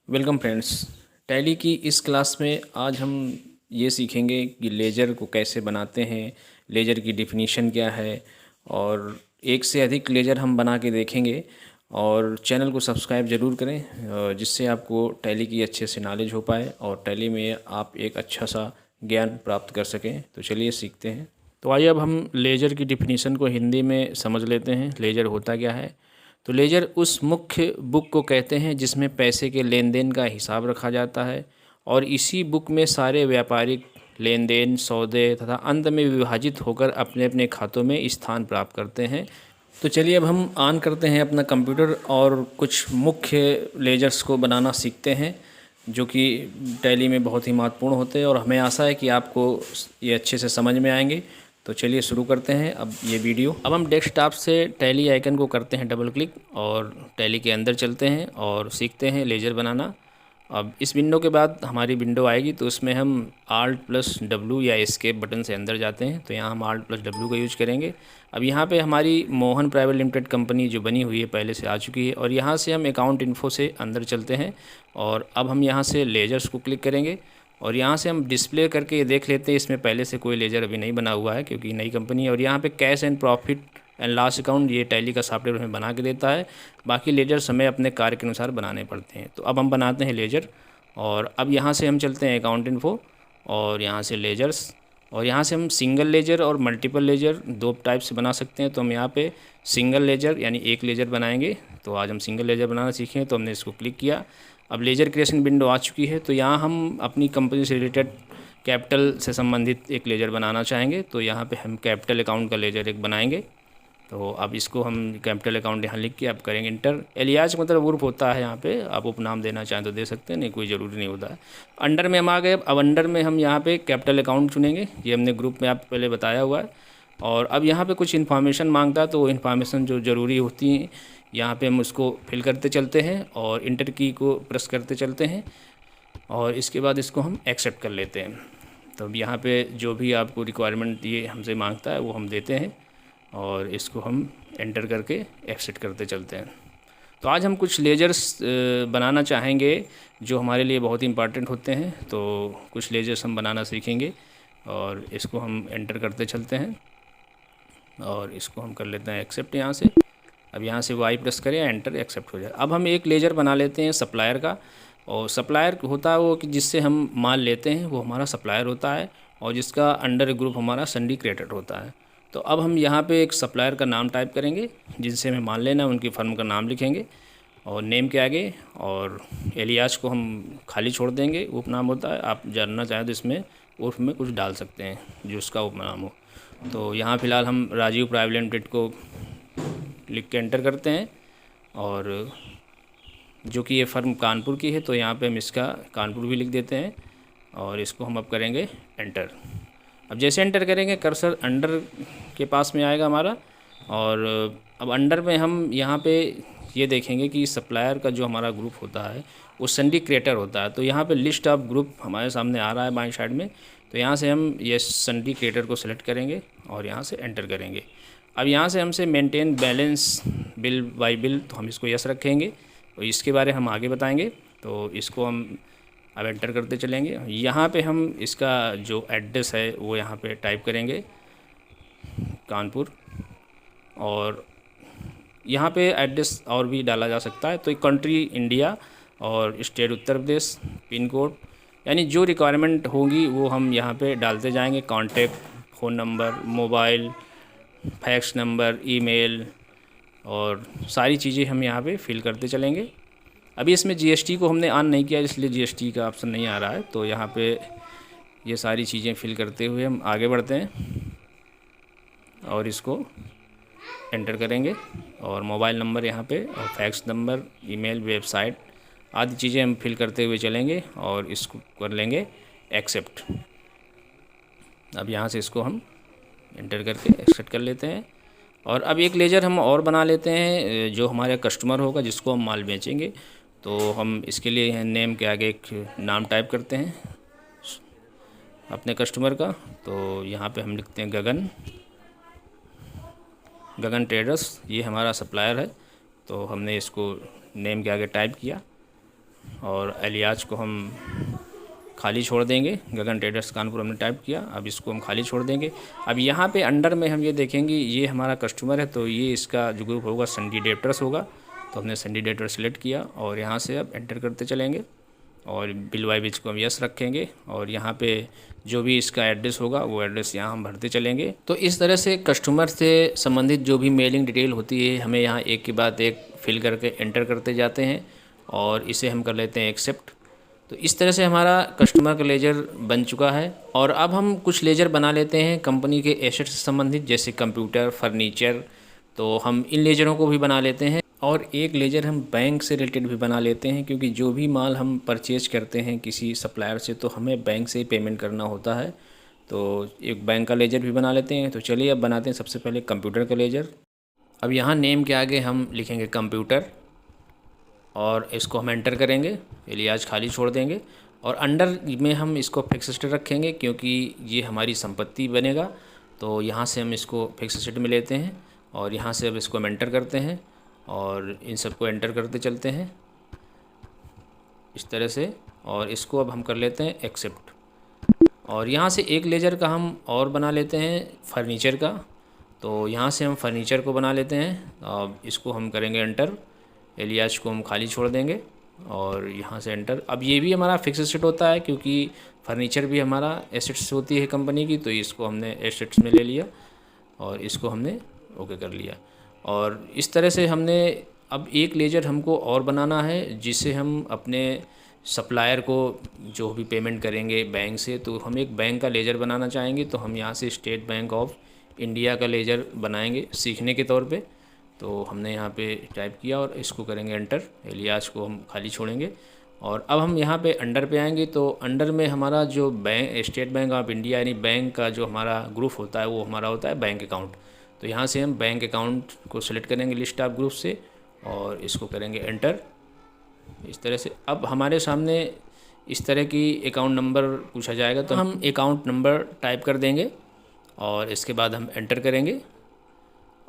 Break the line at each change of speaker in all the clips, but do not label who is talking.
Welcome friends. Tally की इस class में आज हम ये सीखेंगे कि लेजर को कैसे बनाते हैं, लेजर की डिफिनीशन क्या है और एक से अधिक लेजर हम बना के देखेंगे। और चैनल को सब्सक्राइब ज़रूर करें जिससे आपको टैली की अच्छे से नॉलेज हो पाए और टैली में आप एक अच्छा सा ज्ञान प्राप्त कर सकें। तो चलिए सीखते हैं। तो आइए अब हम लेजर की डिफिनीशन को हिंदी में समझ लेते हैं। लेजर होता क्या है? तो लेजर उस मुख्य बुक को कहते हैं जिसमें पैसे के लेन देन का हिसाब रखा जाता है और इसी बुक में सारे व्यापारिक लेन देन, सौदे तथा अंत में विभाजित होकर अपने अपने खातों में स्थान प्राप्त करते हैं। तो चलिए अब हम ऑन करते हैं अपना कंप्यूटर और कुछ मुख्य लेजर्स को बनाना सीखते हैं जो कि टैली में बहुत ही महत्वपूर्ण होते हैं और हमें आशा है कि आपको ये अच्छे से समझ में आएंगे। तो चलिए शुरू करते हैं अब ये वीडियो। अब हम डेस्कटॉप से टैली आइकन को करते हैं डबल क्लिक और टैली के अंदर चलते हैं और सीखते हैं लेजर बनाना। अब इस विंडो के बाद हमारी विंडो आएगी तो उसमें हम Alt+W या एस्केप बटन से अंदर जाते हैं। तो यहाँ हम Alt+W का यूज करेंगे। अब यहाँ पे हमारी मोहन प्राइवेट लिमिटेड कंपनी जो बनी हुई है पहले से आ चुकी है और यहाँ से हम अकाउंट इन्फो से अंदर चलते हैं और अब हम यहाँ से लेजर्स को क्लिक करेंगे और यहाँ से हम डिस्प्ले करके ये देख लेते हैं इसमें पहले से कोई लेजर अभी नहीं बना हुआ है क्योंकि नई कंपनी है। और यहाँ पे cash and profit and loss account ये टैली का सॉफ्टवेयर हमें बना के देता है। बाकी लेजर्स हमें अपने कार्य के अनुसार बनाने पड़ते हैं। तो अब हम बनाते हैं लेजर और अब यहाँ से हम चलते हैं अकाउंट इन्फो और यहाँ से लेजर्स और यहाँ से हम सिंगल लेजर और मल्टीपल लेजर दो टाइप से बना सकते हैं। तो हम यहाँ पे सिंगल लेजर यानी एक लेजर बनाएंगे। तो आज हम सिंगल लेजर बनाना सीखें तो हमने इसको क्लिक किया। अब लेजर क्रिएशन विंडो आ चुकी है। तो यहाँ हम अपनी कंपनी से रिलेटेड कैपिटल से संबंधित एक लेजर बनाना चाहेंगे। तो यहाँ पे हम कैपिटल अकाउंट का लेजर एक बनाएंगे। तो अब इसको हम कैपिटल अकाउंट यहाँ लिख के अब करेंगे इंटर। एलियास मतलब उर्फ होता है, यहाँ पे आप उपनाम देना चाहें तो दे सकते हैं, नहीं कोई ज़रूरी नहीं होता है। अंडर में हम आ गए। अब अंडर में हम यहाँ पे कैपिटल अकाउंट चुनेंगे। ये हमने ग्रुप में आप पहले बताया हुआ है। और अब यहाँ पे कुछ इन्फॉर्मेशन मांगता है तो वो इन्फॉर्मेशन जो ज़रूरी होती हैं यहाँ पे हम उसको फिल करते चलते हैं और इंटर की को प्रेस करते चलते हैं और इसके बाद इसको हम एक्सेप्ट कर लेते हैं। तो अब यहाँ पे जो भी आपको रिक्वायरमेंट ये हमसे मांगता है वो हम देते हैं और इसको हम एंटर करके एक्सेप्ट करते चलते हैं। तो आज हम कुछ लेजर्स बनाना चाहेंगे जो हमारे लिए बहुत ही इंपॉर्टेंट होते हैं। तो कुछ लेजर्स हम बनाना सीखेंगे और इसको हम एंटर करते चलते हैं और इसको हम कर लेते हैं एक्सेप्ट यहाँ से। अब यहाँ से वाई प्रेस करें एंटर, एक्सेप्ट हो जाए। अब हम एक लेजर बना लेते हैं सप्लायर का। और सप्लायर होता है वो कि जिससे हम माल लेते हैं वो हमारा सप्लायर होता है और जिसका अंडर ग्रुप हमारा संडी क्रिएटर होता है। तो अब हम यहाँ पे एक सप्लायर का नाम टाइप करेंगे जिनसे हमें माल लेना है उनकी फर्म का नाम लिखेंगे और नेम के आगे और एलियास को हम खाली छोड़ देंगे। उपनाम होता है, आप जानना चाहें तो इसमें उर्फ में कुछ डाल सकते हैं जो उसका उपनाम हो। तो यहाँ फ़िलहाल हम राजीव प्राइवेट लिमिटेड को लिख के एंटर करते हैं और जो कि ये फर्म कानपुर की है तो यहाँ पे हम इसका कानपुर भी लिख देते हैं और इसको हम अब करेंगे एंटर। अब जैसे एंटर करेंगे कर्सर अंडर के पास में आएगा हमारा और अब अंडर में हम यहाँ पे ये देखेंगे कि सप्लायर का जो हमारा ग्रुप होता है वो संडी क्रिएटर होता है। तो यहाँ पे लिस्ट ऑफ ग्रुप हमारे सामने आ रहा है बाईं साइड में। तो यहाँ से हम ये संडी क्रिएटर को सेलेक्ट करेंगे और यहाँ से एंटर करेंगे। अब यहाँ से हमसे maintain balance bill bye bill, तो हम इसको यस रखेंगे और इसके बारे हम आगे बताएंगे। तो इसको हम अब एंटर करते चलेंगे। यहाँ पे हम इसका जो एड्रेस है वो यहाँ पे टाइप करेंगे कानपुर और यहाँ पे एड्रेस और भी डाला जा सकता है। तो कंट्री इंडिया और state Uttar Pradesh, pin code यानी जो रिक्वायरमेंट होगी वो हम यहाँ पे डालते जाएंगे। Contact, phone number, mobile, fax number, email और सारी चीज़ें हम यहाँ पे फिल करते चलेंगे। अभी इसमें जीएसटी को हमने ऑन नहीं किया इसलिए जीएसटी का ऑप्शन नहीं आ रहा है। तो यहाँ पे ये सारी चीज़ें फिल करते हुए हम आगे बढ़ते हैं और इसको एंटर करेंगे और मोबाइल नंबर यहाँ पे और फैक्स नंबर, ईमेल, वेबसाइट आदि चीज़ें हम फिल करते हुए चलेंगे और इसको कर लेंगे एक्सेप्ट। अब यहाँ से इसको हम एंटर करके एक्सेप्ट कर लेते हैं और अब एक लेजर हम और बना लेते हैं जो हमारे कस्टमर होगा जिसको हम माल बेचेंगे। तो हम इसके लिए नेम के आगे एक नाम टाइप करते हैं अपने कस्टमर का। तो यहाँ पे हम लिखते हैं गगन ट्रेडर्स, ये हमारा सप्लायर है। तो हमने इसको नेम के आगे टाइप किया और एलियाज को हम खाली छोड़ देंगे। गगन ट्रेडर्स कानपुर हमने टाइप किया, अब इसको हम खाली छोड़ देंगे। अब यहाँ पे अंडर में हम ये देखेंगे, ये हमारा कस्टमर है तो ये इसका जो ग्रुप होगा संडी डेप्टर्स होगा, तो हमने संडी डेप्टर सेलेक्ट किया और यहाँ से अब एंटर करते चलेंगे और बिल बाय बिच को हम यस रखेंगे और यहाँ पे जो भी इसका एड्रेस होगा वो एड्रेस यहाँ हम भरते चलेंगे। तो इस तरह से कस्टमर से संबंधित जो भी मेलिंग डिटेल होती है हमें यहाँ एक के बाद एक फिल करके एंटर करते जाते हैं और इसे हम कर लेते हैं एक्सेप्ट। तो इस तरह से हमारा कस्टमर का लेजर बन चुका है। और अब हम कुछ लेजर बना लेते हैं कंपनी के एसेट से संबंधित, जैसे कंप्यूटर, फर्नीचर, तो हम इन लेजरों को भी बना लेते हैं। और एक लेजर हम बैंक से रिलेटेड भी बना लेते हैं, क्योंकि जो भी माल हम परचेज करते हैं किसी सप्लायर से तो हमें बैंक से ही पेमेंट करना होता है, तो एक बैंक का लेजर भी बना लेते हैं। तो चलिए अब बनाते हैं सबसे पहले कंप्यूटर का लेजर। अब यहाँ नेम के आगे हम लिखेंगे कंप्यूटर और इसको हम एंटर करेंगे, एलियाज खाली छोड़ देंगे और अंडर में हम इसको फिक्स एसेट रखेंगे क्योंकि ये हमारी संपत्ति बनेगा। तो यहाँ से हम इसको फिक्स एसेट में लेते हैं और यहाँ से अब इसको हम एंटर करते हैं और इन सबको एंटर करते चलते हैं इस तरह से, और इसको अब हम कर लेते हैं एक्सेप्ट। और यहाँ से एक लेजर का हम और बना लेते हैं फर्नीचर का, तो यहाँ से हम फर्नीचर को बना लेते हैं। अब इसको हम करेंगे एंटर, एलियाज को हम खाली छोड़ देंगे और यहाँ से एंटर। अब ये भी हमारा फिक्स एसेट होता है क्योंकि फर्नीचर भी हमारा एसेट्स होती है कंपनी की, तो इसको हमने एसेट्स में ले लिया और इसको हमने ओके कर लिया। और इस तरह से हमने अब एक लेजर हमको और बनाना है जिसे हम अपने सप्लायर को जो भी पेमेंट करेंगे बैंक से, तो हम एक बैंक का लेजर बनाना चाहेंगे। तो हम यहाँ से स्टेट बैंक ऑफ इंडिया का लेजर बनाएंगे सीखने के तौर पे। तो हमने यहाँ पे टाइप किया और इसको करेंगे एंटर, एलियाज को हम खाली छोड़ेंगे और अब हम यहाँ पे अंडर पे आएंगे। तो अंडर में हमारा जो bank state bank of India यानी बैंक का जो हमारा ग्रुप होता है वो हमारा होता है बैंक अकाउंट। तो यहाँ से हम बैंक अकाउंट को सिलेक्ट करेंगे लिस्ट ऑफ ग्रुप से और इसको करेंगे एंटर इस तरह से। अब हमारे सामने इस तरह की अकाउंट नंबर पूछा जाएगा, तो हम अकाउंट नंबर टाइप कर देंगे और इसके बाद हम एंटर करेंगे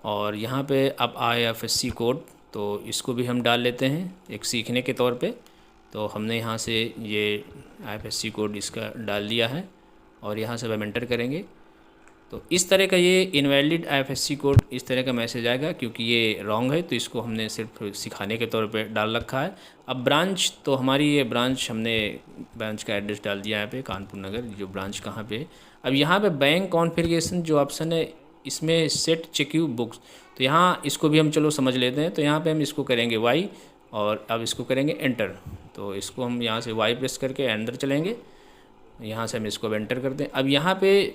और यहाँ पे अब IFSC कोड, तो इसको भी हम डाल लेते हैं एक सीखने के तौर पे। तो हमने यहाँ से ये IFSC कोड इसका डाल दिया है और यहाँ से हम एंटर करेंगे। तो इस तरह का ये इनवैलिड IFSC कोड इस तरह का मैसेज आएगा क्योंकि ये रॉन्ग है, तो इसको हमने सिर्फ सिखाने के तौर पे डाल रखा है। अब ब्रांच, तो हमारी ये ब्रांच, हमने ब्रांच का एड्रेस डाल दिया यहाँ पे कानपुर नगर, जो ब्रांच कहाँ पे है। अब यहाँ पे बैंक कॉन्फ़िगरेशन जो ऑप्शन है इसमें सेट सिक्योर बुक्स, तो यहाँ इसको भी हम चलो समझ लेते हैं। तो यहाँ पे हम इसको करेंगे वाई और अब इसको करेंगे एंटर। तो इसको हम यहाँ से वाई प्रेस करके अंदर चलेंगे, यहाँ से हम इसको एंटर करते हैं। अब यहाँ पे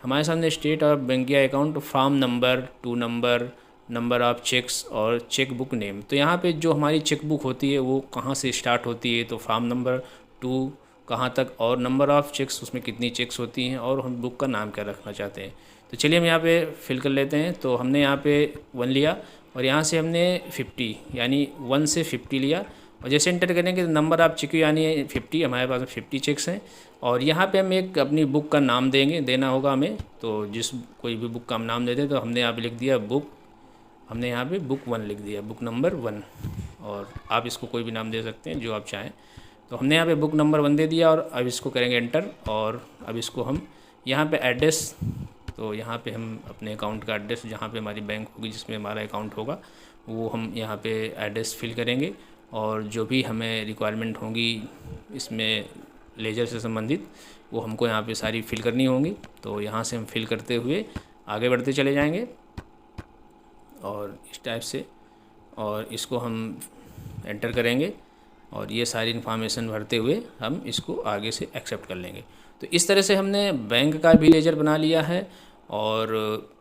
हमारे सामने स्टेट और bank account, form number, two number, number of cheques और चेक बुक नेम। तो यहाँ पे जो हमारी चेक बुक होती है वो कहाँ से स्टार्ट होती है, तो फार्म नंबर 2 कहाँ तक और नंबर ऑफ़ चेक्स उसमें कितनी चेक्स होती हैं और हम बुक का नाम क्या रखना चाहते हैं। तो चलिए हम यहाँ पे फिल कर लेते हैं। तो हमने यहाँ पे 1 लिया और यहाँ से हमने 50 यानी 1 से 50 लिया और जैसे एंटर करेंगे तो नंबर ऑफ चेक यानी 50, हमारे पास 50 चेक्स हैं। और यहाँ पे हम एक अपनी बुक का नाम देना होगा हमें। तो जिस कोई भी बुक का हम नाम देते हैं, तो हमने यहाँ पे लिख दिया बुक, हमने यहाँ पे बुक 1 लिख दिया, बुक नंबर 1, और आप इसको कोई भी नाम दे सकते हैं जो आप चाहें। तो हमने यहाँ पे बुक नंबर 1 दे दिया और अब इसको करेंगे एंटर। और अब इसको हम यहाँ पे एड्रेस, तो यहाँ पे हम अपने अकाउंट का एड्रेस जहाँ पे हमारी बैंक होगी जिसमें हमारा अकाउंट होगा वो हम यहाँ पे एड्रेस फिल करेंगे और जो भी हमें रिक्वायरमेंट होंगी इसमें लेजर से संबंधित वो हमको यहाँ पे सारी फिल करनी होंगी। तो यहाँ से हम फिल करते हुए आगे बढ़ते चले जाएंगे और इस टाइप से, और इसको हम एंटर करेंगे और ये सारी इन्फॉर्मेशन भरते हुए हम इसको आगे से एक्सेप्ट कर लेंगे। तो इस तरह से हमने बैंक का भी लेजर बना लिया है। और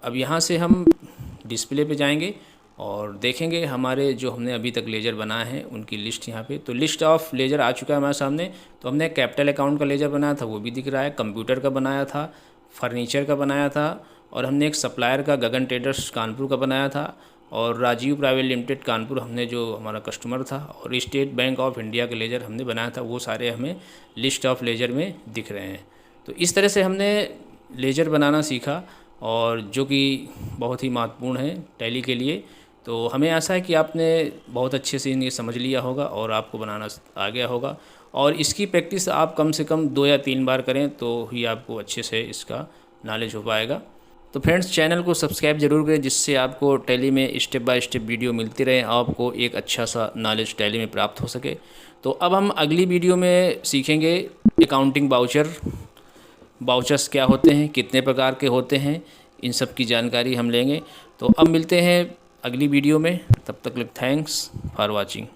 अब यहाँ से हम डिस्प्ले पे जाएंगे और देखेंगे हमारे जो हमने अभी तक लेजर बनाए हैं उनकी लिस्ट यहाँ पे। तो लिस्ट ऑफ लेजर आ चुका है हमारे सामने। तो हमने कैपिटल अकाउंट का लेजर बनाया था वो भी दिख रहा है, कंप्यूटर का बनाया था, फर्नीचर का बनाया था, और हमने एक सप्लायर का गगन ट्रेडर्स कानपुर का बनाया था, और राजीव प्राइवेट लिमिटेड कानपुर हमने जो हमारा कस्टमर था, और स्टेट बैंक ऑफ इंडिया का लेजर हमने बनाया था। वो सारे हमें लिस्ट ऑफ लेजर में दिख रहे हैं। तो इस तरह से हमने लेजर बनाना सीखा और जो कि बहुत ही महत्वपूर्ण है टैली के लिए। तो हमें आशा है कि आपने बहुत अच्छे से इन्हें समझ लिया होगा और आपको बनाना आ गया होगा। और इसकी प्रैक्टिस आप कम से कम 2 या 3 बार करें तो ही आपको अच्छे से इसका नॉलेज हो पाएगा। तो फ्रेंड्स, चैनल को सब्सक्राइब जरूर करें, जिससे आपको टैली में स्टेप बाय स्टेप वीडियो मिलती रहे, आपको एक अच्छा सा नॉलेज टैली में प्राप्त हो सके। तो अब हम अगली वीडियो में सीखेंगे अकाउंटिंग वाउचर्स क्या होते हैं, कितने प्रकार के होते हैं, इन सब की जानकारी हम लेंगे। तो अब मिलते हैं अगली वीडियो में, तब तक थैंक्स फॉर वाचिंग।